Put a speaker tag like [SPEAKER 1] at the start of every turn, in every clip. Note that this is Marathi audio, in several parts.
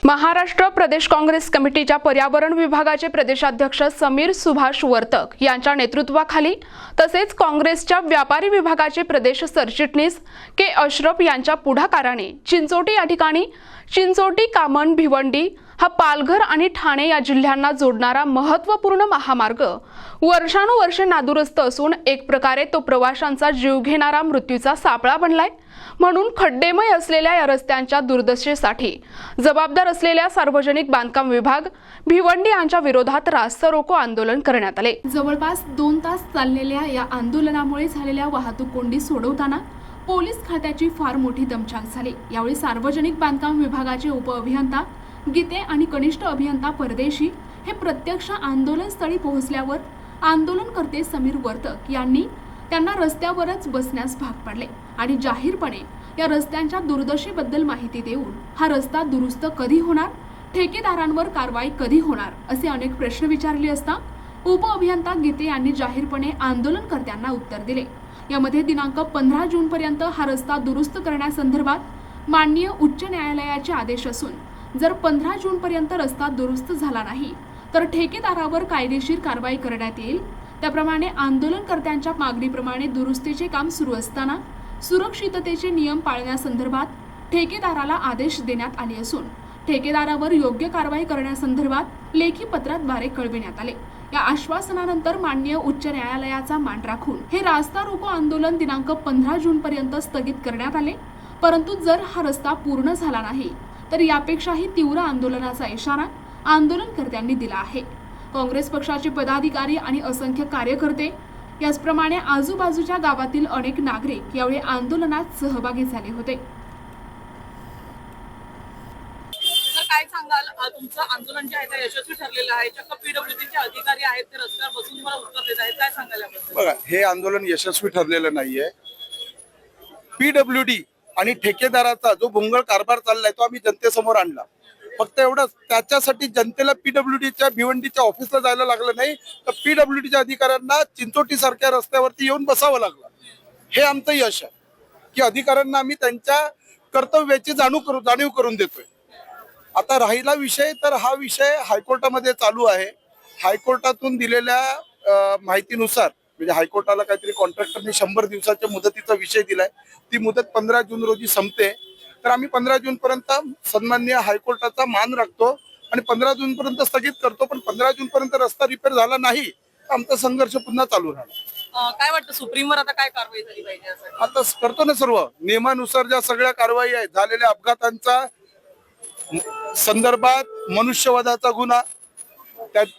[SPEAKER 1] महाराष्ट्र प्रदेश काँग्रेस कमिटीच्या पर्यावरण विभागाचे प्रदेशाध्यक्ष समीर सुभाष वर्तक यांच्या नेतृत्वाखाली तसेच काँग्रेसच्या व्यापारी विभागाचे प्रदेश सरचिटणीस के अशरफ यांच्या पुढाकाराने चिंचोटी या ठिकाणी चिंचोटी कामन भिवंडी हा पालघर आणि ठाणे या जिल्ह्यांना जोडणारा महत्त्वपूर्ण महामार्ग वर्षानुवर्षे नादुरुस्त असून एक प्रकारे तो प्रवाशांचा जीव घेणारा मृत्यूचा सापळा बनलाय। म्हणून खड्डेमय असलेल्या या रस्त्यांच्या दुर्दशेसाठी जबाबदार असलेल्या सार्वजनिक बांधकाम विभाग भिवंडी यांच्या विरोधात रास्ता रोको आंदोलन करण्यात आले। जवळपास 2 तास चाललेल्या या आंदोलनामुळे झालेल्या वाहतूक कोंडी सोडवताना पोलीस खात्याची फार मोठी दमछाक झाली। यावेळी सार्वजनिक बांधकाम विभागाचे उपअभियंता गीते आणि कनिष्ठ अभियंता परदेशी हे प्रत्यक्ष आंदोलनस्थळी पोहोचल्यावर आंदोलनकर्ते समीर वर्तक यांनी त्यांना रस्त्यावरच बसण्यास भाग पाडले आणि जाहीरपणे या रस्त्यांच्या दुर्दशेबद्दल माहिती देऊन हा रस्ता दुरुस्त कधी होणार, ठेकेदारांवर कारवाई कधी होणार असे अनेक प्रश्न विचारले असता उपअभियंता गीते यांनी जाहीरपणे आंदोलनकर्त्यांना उत्तर दिले। यामध्ये दिनांक 15 जून पर्यंत हा रस्ता दुरुस्त करण्यासंदर्भात माननीय उच्च न्यायालयाचे आदेश असून जर 15 जून पर्यंत रस्ता दुरुस्त झाला नाही तर ठेकेदारावर कायदेशीर कारवाई करण्यात येईल। त्याप्रमाणे आंदोलनकर्त्यांच्या मागणीप्रमाणे दुरुस्तीचे काम सुरू असताना सुरक्षिततेचे नियम पाळण्यासंदर्भात ठेकेदाराला आदेश देण्यात आले असून ठेकेदारावर योग्य कारवाई करण्यासंदर्भात लेखी पत्राद्वारे कळविण्यात आले। या आश्वासनानंतर माननीय उच्च न्यायालयाचा मान राखून हे रास्ता रोको आंदोलन दिनांक 15 जून पर्यंत स्थगित करण्यात आले। परंतु जर हा रस्ता पूर्ण झाला नाही तर यापेक्षाही तीव्र आंदोलनाचा इशारा आंदोलनकर्त्यांनी दिला आहे। काँग्रेस पक्षाचे पदाधिकारी आणि असंख्य कार्यकर्ते याचप्रमाणे आजूबाजूच्या गावातील अनेक नागरिक यावेळी आंदोलनात सहभागी झाले होते।
[SPEAKER 2] काय सांगाल, तुमचं आंदोलन जे आहे ते यशस्वी ठरलेलं आहे, चक्क पीडब्ल्यूडीचे अधिकारी आहेत ते रस्त्यावर बसून मला उत्तर देत आहेत, काय सांगाल याबद्दल?
[SPEAKER 3] बघा, हे आंदोलन यशस्वी ठरलेलं नाहीये। पीडब्ल्यूडी आणि ठेकेदाराचा जो भोंगळ कारभार चाललाय तो आम्ही जनतेसमोर आणला। फक्त एवढंच, त्याच्यासाठी जनतेला पीडब्ल्यूडीच्या भिवंडीच्या ऑफिसला जायला लागलं नाही तर पीडब्ल्यूडीच्या अधिकाऱ्यांना चिंचोटी सारख्या रस्त्यावरती येऊन बसावं लागलं। हे आमचं यश आहे की अधिकाऱ्यांना आम्ही त्यांच्या कर्तव्याची जाणीव करून देतोय। आता राहिला विषय, तर हा विषय हायकोर्टामध्ये चालू आहे। हायकोर्टातून दिलेल्या माहितीनुसार म्हणजे हायकोर्टाला काहीतरी कॉन्ट्रॅक्टरने 100 दिवसाच्या मुदतीचा विषय दिलाय। ती मुदत 15 जून रोजी संपते, तर आम्ही 15 जून पर्यंत सन्माननीय हायकोर्टाचा मान राखतो आणि 15 जून पर्यंत स्थगित करतो। पण 15 जून पर्यंत रस्ता रिपेअर झाला नाही तर आमचा संघर्ष पुन्हा चालू राहणार।
[SPEAKER 2] काय वाटतं, सुप्रीमवर आता काय कारवाई झाली पाहिजे?
[SPEAKER 3] आता करतो ना, सर्व नियमानुसार ज्या सगळ्या कारवाई आहेत, झालेल्या अपघातांचा संदर्भात मनुष्यवधाचा गुन्हा,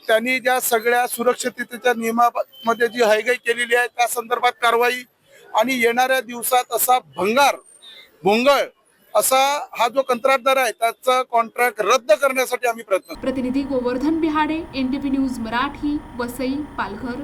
[SPEAKER 3] त्यांनी ज्या सगळ्या सुरक्षिततेच्या नियमामध्ये जी हयगय केलेली आहे त्या संदर्भात कारवाई आणि येणाऱ्या दिवसात असा भोंगळ असा हा जो कंत्राटदार आहे त्याचा कॉन्ट्रॅक्ट रद्द करण्यासाठी आम्ही प्रयत्न।
[SPEAKER 1] प्रतिनिधी गोवर्धन बिहाडे, NTV न्यूज मराठी, वसई, पालघर।